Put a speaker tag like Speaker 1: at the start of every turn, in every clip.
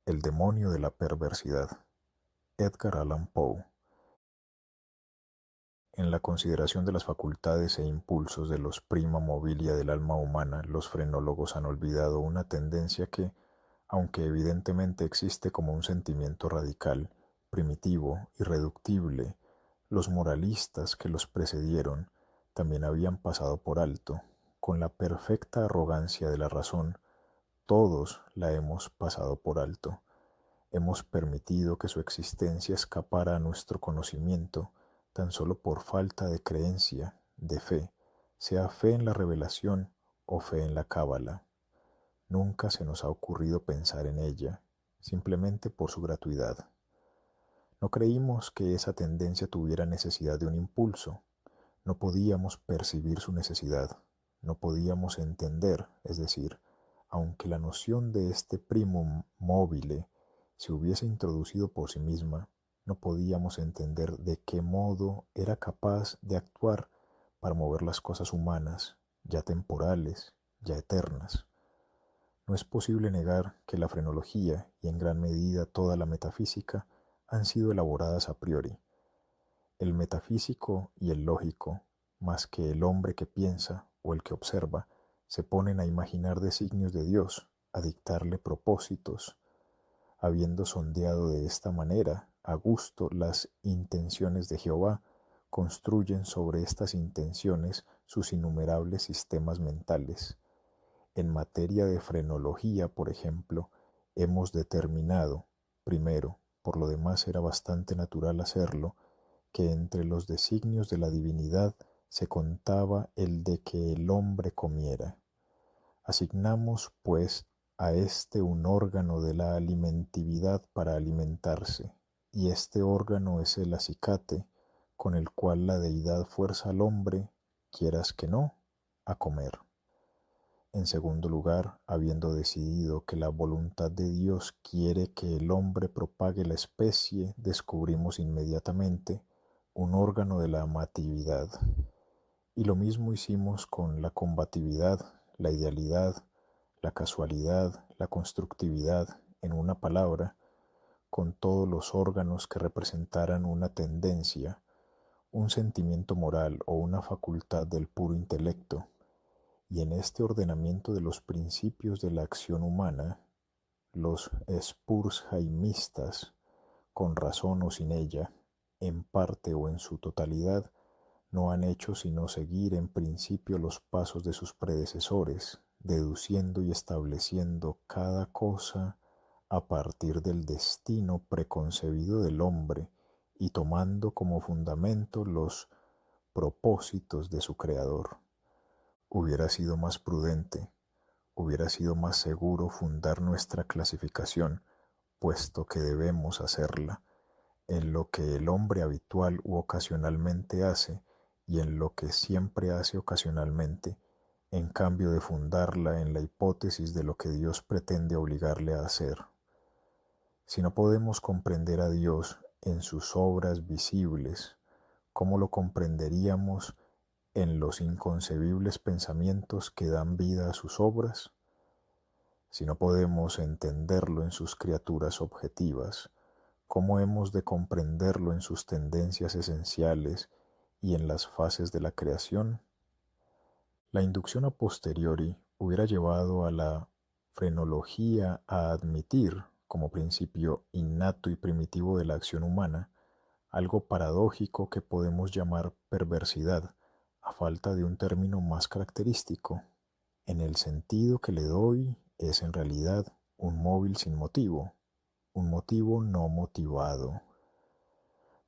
Speaker 1: El demonio de la perversidad. Edgar Allan Poe. En la consideración de las facultades e impulsos de los prima mobilia del alma humana, los frenólogos han olvidado una tendencia que, aunque evidentemente existe como un sentimiento radical, primitivo, irreductible, los moralistas que los precedieron también habían pasado por alto. Con la perfecta arrogancia de la razón, todos la hemos pasado por alto. Hemos permitido que su existencia escapara a nuestro conocimiento tan solo por falta de creencia, de fe, sea fe en la revelación o fe en la cábala. Nunca se nos ha ocurrido pensar en ella, simplemente por su gratuidad. No creímos que esa tendencia tuviera necesidad de un impulso. No podíamos percibir su necesidad. No podíamos entender, es decir, aunque la noción de este primum mobile se hubiese introducido por sí misma, no podíamos entender de qué modo era capaz de actuar para mover las cosas humanas, ya temporales, ya eternas. No es posible negar que la frenología y en gran medida toda la metafísica han sido elaboradas a priori. El metafísico y el lógico, más que el hombre que piensa o el que observa, se ponen a imaginar designios de Dios, a dictarle propósitos, habiendo sondeado de esta manera a gusto las intenciones de Jehová, construyen sobre estas intenciones sus innumerables sistemas mentales. En materia de frenología, por ejemplo, hemos determinado, primero, por lo demás era bastante natural hacerlo, que entre los designios de la divinidad se contaba el de que el hombre comiera. Asignamos, pues, a éste un órgano de la alimentividad para alimentarse, y este órgano es el acicate con el cual la deidad fuerza al hombre, quieras que no, a comer. En segundo lugar, habiendo decidido que la voluntad de Dios quiere que el hombre propague la especie, descubrimos inmediatamente un órgano de la amatividad. Y lo mismo hicimos con la combatividad, la idealidad, la casualidad, la constructividad, en una palabra, con todos los órganos que representaran una tendencia, un sentimiento moral o una facultad del puro intelecto. Y en este ordenamiento de los principios de la acción humana, los Spurzheimistas, con razón o sin ella, en parte o en su totalidad, no han hecho sino seguir en principio los pasos de sus predecesores, deduciendo y estableciendo cada cosa a partir del destino preconcebido del hombre y tomando como fundamento los propósitos de su Creador. Hubiera sido más prudente, hubiera sido más seguro fundar nuestra clasificación, puesto que debemos hacerla, en lo que el hombre habitual u ocasionalmente hace y en lo que siempre hace ocasionalmente, en cambio de fundarla en la hipótesis de lo que Dios pretende obligarle a hacer. Si no podemos comprender a Dios en sus obras visibles, ¿cómo lo comprenderíamos en los inconcebibles pensamientos que dan vida a sus obras? Si no podemos entenderlo en sus criaturas objetivas, ¿cómo hemos de comprenderlo en sus tendencias esenciales y en las fases de la creación? La inducción a posteriori hubiera llevado a la frenología a admitir, como principio innato y primitivo de la acción humana, algo paradójico que podemos llamar perversidad, a falta de un término más característico. En el sentido que le doy es en realidad un móvil sin motivo, un motivo no motivado.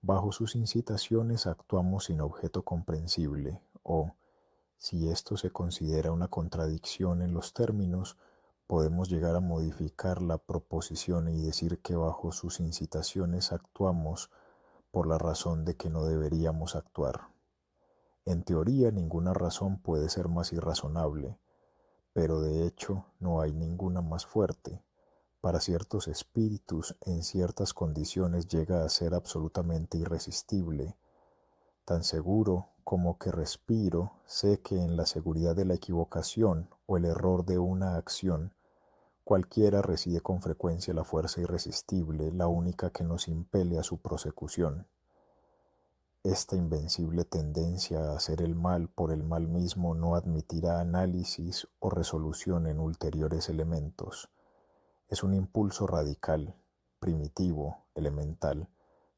Speaker 1: Bajo sus incitaciones actuamos sin objeto comprensible, o, si esto se considera una contradicción en los términos, podemos llegar a modificar la proposición y decir que bajo sus incitaciones actuamos por la razón de que no deberíamos actuar. En teoría, ninguna razón puede ser más irrazonable, pero de hecho no hay ninguna más fuerte. Para ciertos espíritus en ciertas condiciones llega a ser absolutamente irresistible. Tan seguro como que respiro, sé que en la seguridad de la equivocación o el error de una acción, cualquiera reside con frecuencia la fuerza irresistible, la única que nos impele a su prosecución. Esta invencible tendencia a hacer el mal por el mal mismo no admitirá análisis o resolución en ulteriores elementos. Es un impulso radical, primitivo, elemental.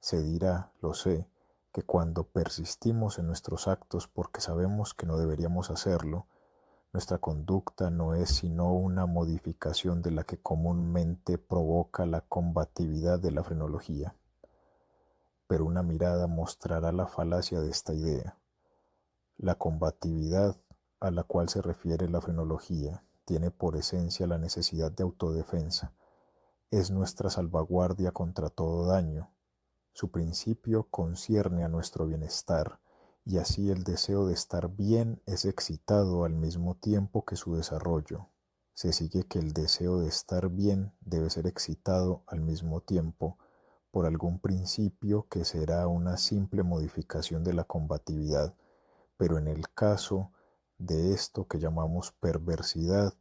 Speaker 1: Se dirá, lo sé, que cuando persistimos en nuestros actos porque sabemos que no deberíamos hacerlo, nuestra conducta no es sino una modificación de la que comúnmente provoca la combatividad de la frenología. Pero una mirada mostrará la falacia de esta idea. La combatividad a la cual se refiere la frenología tiene por esencia la necesidad de autodefensa. Es nuestra salvaguardia contra todo daño. Su principio concierne a nuestro bienestar, y así el deseo de estar bien es excitado al mismo tiempo que su desarrollo. Se sigue que el deseo de estar bien debe ser excitado al mismo tiempo por algún principio que será una simple modificación de la combatividad, pero en el caso de esto que llamamos perversidad,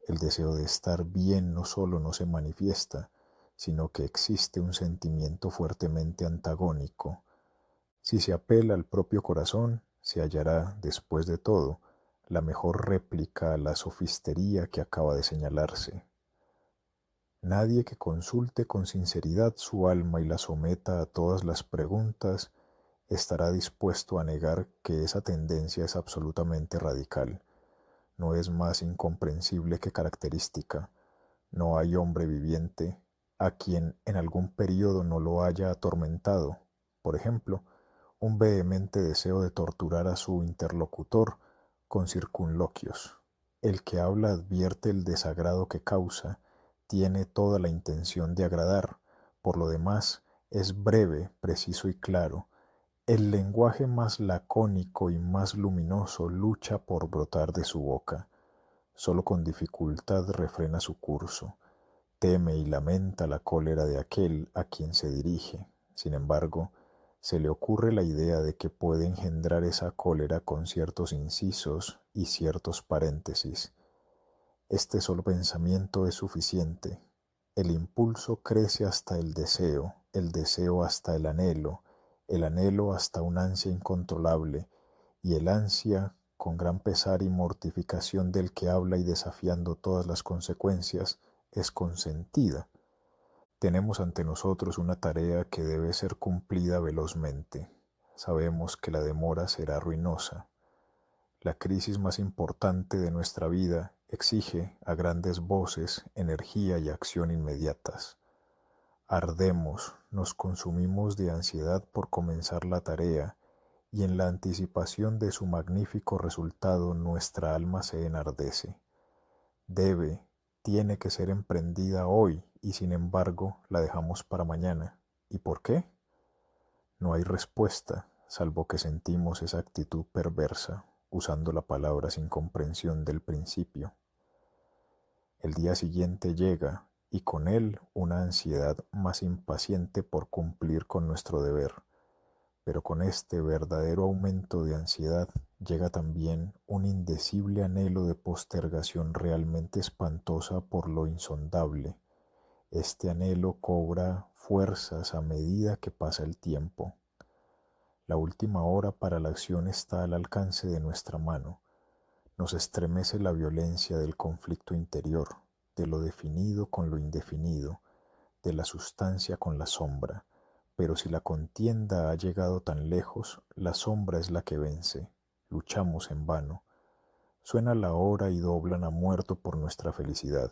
Speaker 1: el deseo de estar bien no solo no se manifiesta, sino que existe un sentimiento fuertemente antagónico. Si se apela al propio corazón, se hallará, después de todo, la mejor réplica a la sofistería que acaba de señalarse. Nadie que consulte con sinceridad su alma y la someta a todas las preguntas estará dispuesto a negar que esa tendencia es absolutamente radical. No es más incomprensible que característica. No hay hombre viviente a quien en algún período no lo haya atormentado. Por ejemplo, un vehemente deseo de torturar a su interlocutor con circunloquios. El que habla advierte el desagrado que causa, tiene toda la intención de agradar, por lo demás es breve, preciso y claro. El lenguaje más lacónico y más luminoso lucha por brotar de su boca. Solo con dificultad refrena su curso. Teme y lamenta la cólera de aquel a quien se dirige. Sin embargo, se le ocurre la idea de que puede engendrar esa cólera con ciertos incisos y ciertos paréntesis. Este solo pensamiento es suficiente. El impulso crece hasta el deseo hasta el anhelo hasta una ansia incontrolable, y el ansia, con gran pesar y mortificación del que habla y desafiando todas las consecuencias, es consentida. Tenemos ante nosotros una tarea que debe ser cumplida velozmente. Sabemos que la demora será ruinosa. La crisis más importante de nuestra vida exige a grandes voces energía y acción inmediatas. Ardemos, nos consumimos de ansiedad por comenzar la tarea, y en la anticipación de su magnífico resultado nuestra alma se enardece. Tiene que ser emprendida hoy, y sin embargo la dejamos para mañana. ¿Y por qué? No hay respuesta, salvo que sentimos esa actitud perversa, usando la palabra sin comprensión del principio. El día siguiente llega, y con él una ansiedad más impaciente por cumplir con nuestro deber. Pero con este verdadero aumento de ansiedad llega también un indecible anhelo de postergación realmente espantosa por lo insondable. Este anhelo cobra fuerzas a medida que pasa el tiempo. La última hora para la acción está al alcance de nuestra mano. Nos estremece la violencia del conflicto interior, de lo definido con lo indefinido, de la sustancia con la sombra. Pero si la contienda ha llegado tan lejos, la sombra es la que vence. Luchamos en vano. Suena la hora y doblan a muerto por nuestra felicidad.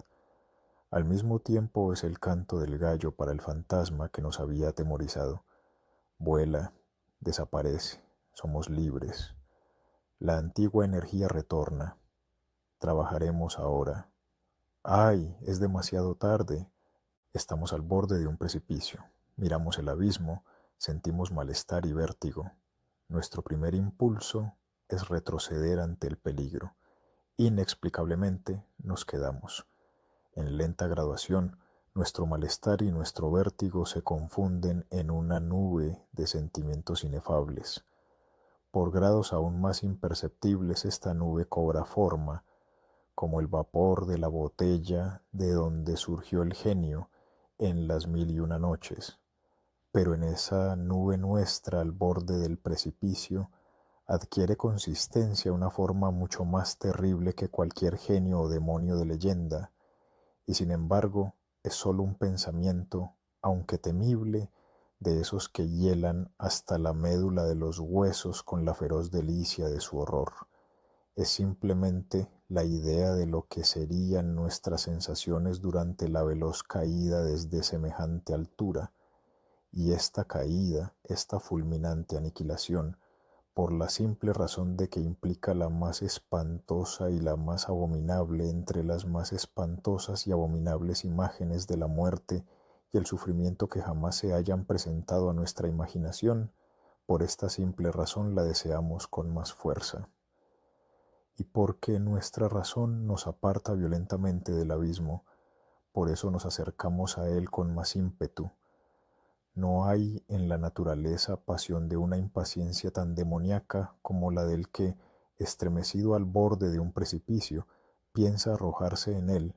Speaker 1: Al mismo tiempo es el canto del gallo para el fantasma que nos había atemorizado. Vuela, desaparece, somos libres. La antigua energía retorna. Trabajaremos ahora. ¡Ay! Es demasiado tarde. Estamos al borde de un precipicio. Miramos el abismo, sentimos malestar y vértigo. Nuestro primer impulso es retroceder ante el peligro. Inexplicablemente nos quedamos. En lenta graduación, nuestro malestar y nuestro vértigo se confunden en una nube de sentimientos inefables. Por grados aún más imperceptibles esta nube cobra forma, como el vapor de la botella de donde surgió el genio en las mil y una noches. Pero en esa nube nuestra al borde del precipicio adquiere consistencia una forma mucho más terrible que cualquier genio o demonio de leyenda, y sin embargo es sólo un pensamiento, aunque temible, de esos que hielan hasta la médula de los huesos con la feroz delicia de su horror. Es simplemente la idea de lo que serían nuestras sensaciones durante la veloz caída desde semejante altura, y esta caída, esta fulminante aniquilación, por la simple razón de que implica la más espantosa y la más abominable entre las más espantosas y abominables imágenes de la muerte y el sufrimiento que jamás se hayan presentado a nuestra imaginación, por esta simple razón la deseamos con más fuerza. Y porque nuestra razón nos aparta violentamente del abismo, por eso nos acercamos a él con más ímpetu. No hay en la naturaleza pasión de una impaciencia tan demoníaca como la del que, estremecido al borde de un precipicio, piensa arrojarse en él.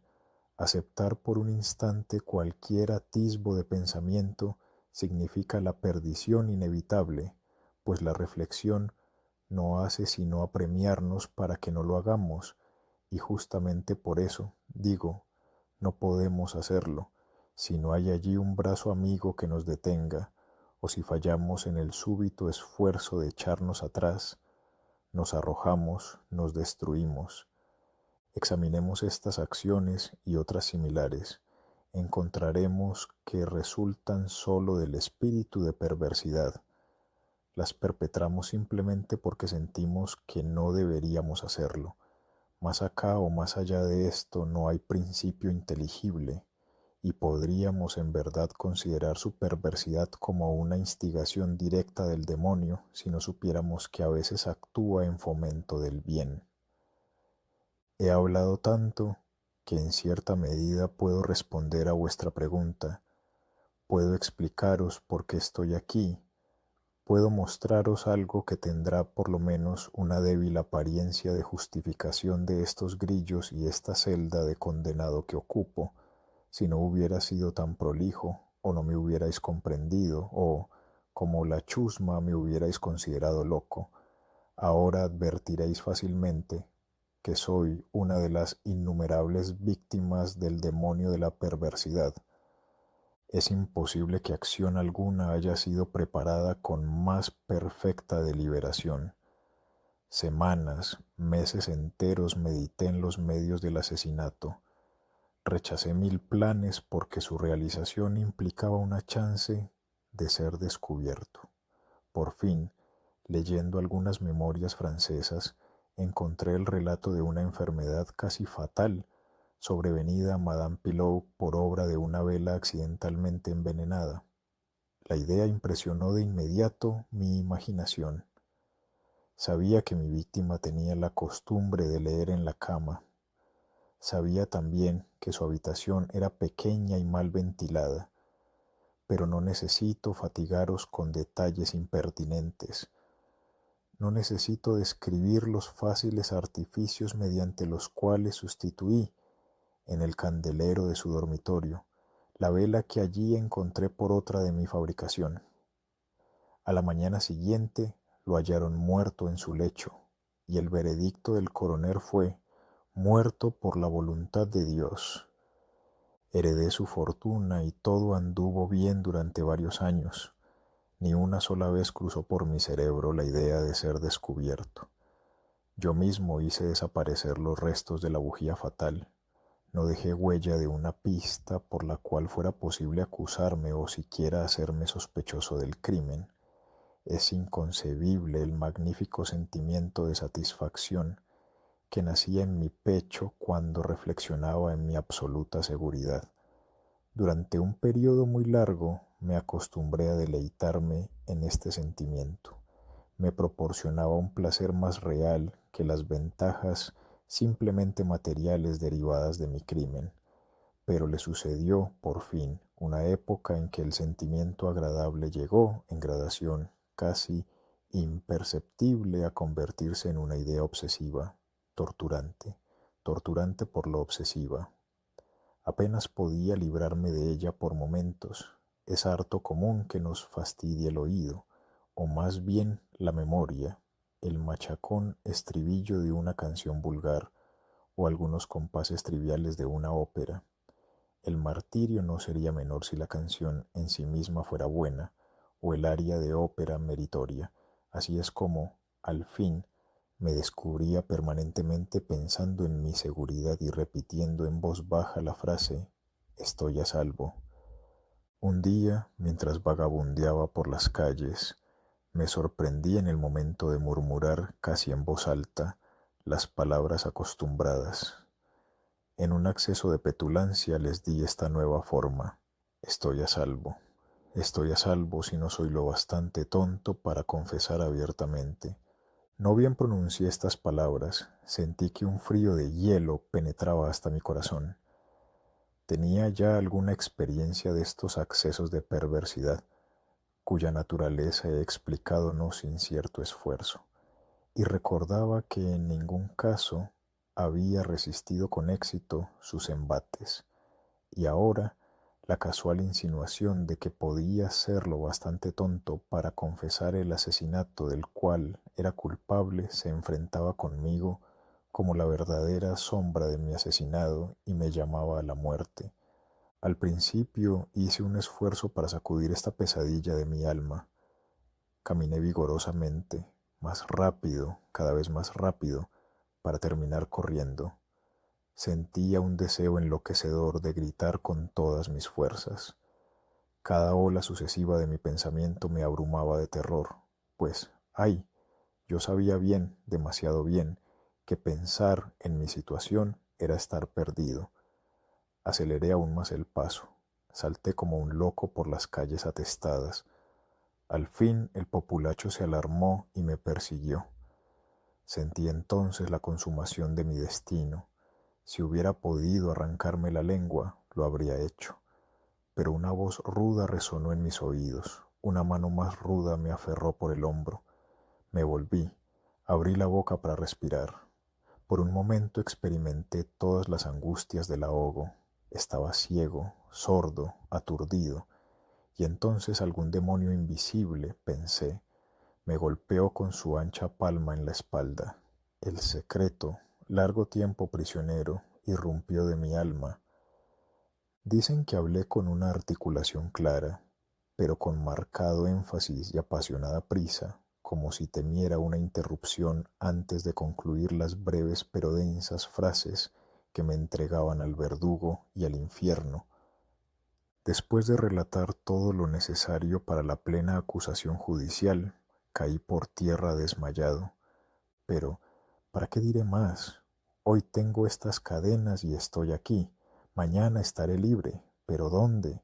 Speaker 1: Aceptar por un instante cualquier atisbo de pensamiento significa la perdición inevitable, pues la reflexión no hace sino apremiarnos para que no lo hagamos, y justamente por eso, digo, no podemos hacerlo, si no hay allí un brazo amigo que nos detenga, o si fallamos en el súbito esfuerzo de echarnos atrás, nos arrojamos, nos destruimos. Examinemos estas acciones y otras similares. Encontraremos que resultan sólo del espíritu de perversidad. Las perpetramos simplemente porque sentimos que no deberíamos hacerlo. Más acá o más allá de esto no hay principio inteligible, y podríamos en verdad considerar su perversidad como una instigación directa del demonio si no supiéramos que a veces actúa en fomento del bien. He hablado tanto que en cierta medida puedo responder a vuestra pregunta, puedo explicaros por qué estoy aquí, puedo mostraros algo que tendrá por lo menos una débil apariencia de justificación de estos grillos y esta celda de condenado que ocupo, si no hubiera sido tan prolijo, o no me hubierais comprendido, o, como la chusma, me hubierais considerado loco. Ahora advertiréis fácilmente que soy una de las innumerables víctimas del demonio de la perversidad. Es imposible que acción alguna haya sido preparada con más perfecta deliberación. Semanas, meses enteros medité en los medios del asesinato. Rechacé 1000 planes porque su realización implicaba una chance de ser descubierto. Por fin, leyendo algunas memorias francesas, encontré el relato de una enfermedad casi fatal sobrevenida a Madame Pilot por obra de una vela accidentalmente envenenada. La idea impresionó de inmediato mi imaginación. Sabía que mi víctima tenía la costumbre de leer en la cama. Sabía también que su habitación era pequeña y mal ventilada, pero no necesito fatigaros con detalles impertinentes. No necesito describir los fáciles artificios mediante los cuales sustituí, en el candelero de su dormitorio, la vela que allí encontré por otra de mi fabricación. A la mañana siguiente lo hallaron muerto en su lecho, y el veredicto del coronel fue: muerto por la voluntad de Dios. Heredé su fortuna y todo anduvo bien durante varios años. Ni una sola vez cruzó por mi cerebro la idea de ser descubierto. Yo mismo hice desaparecer los restos de la bujía fatal. No dejé huella de una pista por la cual fuera posible acusarme o siquiera hacerme sospechoso del crimen. Es inconcebible el magnífico sentimiento de satisfacción que nacía en mi pecho cuando reflexionaba en mi absoluta seguridad. Durante un periodo muy largo me acostumbré a deleitarme en este sentimiento. Me proporcionaba un placer más real que las ventajas simplemente materiales derivadas de mi crimen. Pero le sucedió, por fin, una época en que el sentimiento agradable llegó, en gradación casi imperceptible, a convertirse en una idea obsesiva, torturante, torturante por lo obsesiva. Apenas podía librarme de ella por momentos. Es harto común que nos fastidie el oído, o más bien la memoria, el machacón estribillo de una canción vulgar, o algunos compases triviales de una ópera. El martirio no sería menor si la canción en sí misma fuera buena, o el aria de ópera meritoria. Así es como, al fin, me descubría permanentemente pensando en mi seguridad y repitiendo en voz baja la frase «Estoy a salvo». Un día, mientras vagabundeaba por las calles, me sorprendí en el momento de murmurar casi en voz alta las palabras acostumbradas. En un acceso de petulancia les di esta nueva forma: «Estoy a salvo». Estoy a salvo si no soy lo bastante tonto para confesar abiertamente. No bien pronuncié estas palabras, sentí que un frío de hielo penetraba hasta mi corazón. Tenía ya alguna experiencia de estos accesos de perversidad, cuya naturaleza he explicado no sin cierto esfuerzo, y recordaba que en ningún caso había resistido con éxito sus embates, y ahora la casual insinuación de que podía ser lo bastante tonto para confesar el asesinato del cual era culpable se enfrentaba conmigo como la verdadera sombra de mi asesinado y me llamaba a la muerte. Al principio hice un esfuerzo para sacudir esta pesadilla de mi alma. Caminé vigorosamente, más rápido, cada vez más rápido, para terminar corriendo. Sentía un deseo enloquecedor de gritar con todas mis fuerzas. Cada ola sucesiva de mi pensamiento me abrumaba de terror, pues, ¡ay!, yo sabía bien, demasiado bien, que pensar en mi situación era estar perdido. Aceleré aún más el paso. Salté como un loco por las calles atestadas. Al fin el populacho se alarmó y me persiguió. Sentí entonces la consumación de mi destino. Si hubiera podido arrancarme la lengua, lo habría hecho. Pero una voz ruda resonó en mis oídos. Una mano más ruda me aferró por el hombro. Me volví. Abrí la boca para respirar. Por un momento experimenté todas las angustias del ahogo. Estaba ciego, sordo, aturdido, y entonces algún demonio invisible, pensé, me golpeó con su ancha palma en la espalda. El secreto, largo tiempo prisionero, irrumpió de mi alma. Dicen que hablé con una articulación clara, pero con marcado énfasis y apasionada prisa, como si temiera una interrupción antes de concluir las breves pero densas frases que me entregaban al verdugo y al infierno. Después de relatar todo lo necesario para la plena acusación judicial, caí por tierra desmayado. Pero, ¿para qué diré más? Hoy tengo estas cadenas y estoy aquí. Mañana estaré libre. ¿Pero dónde?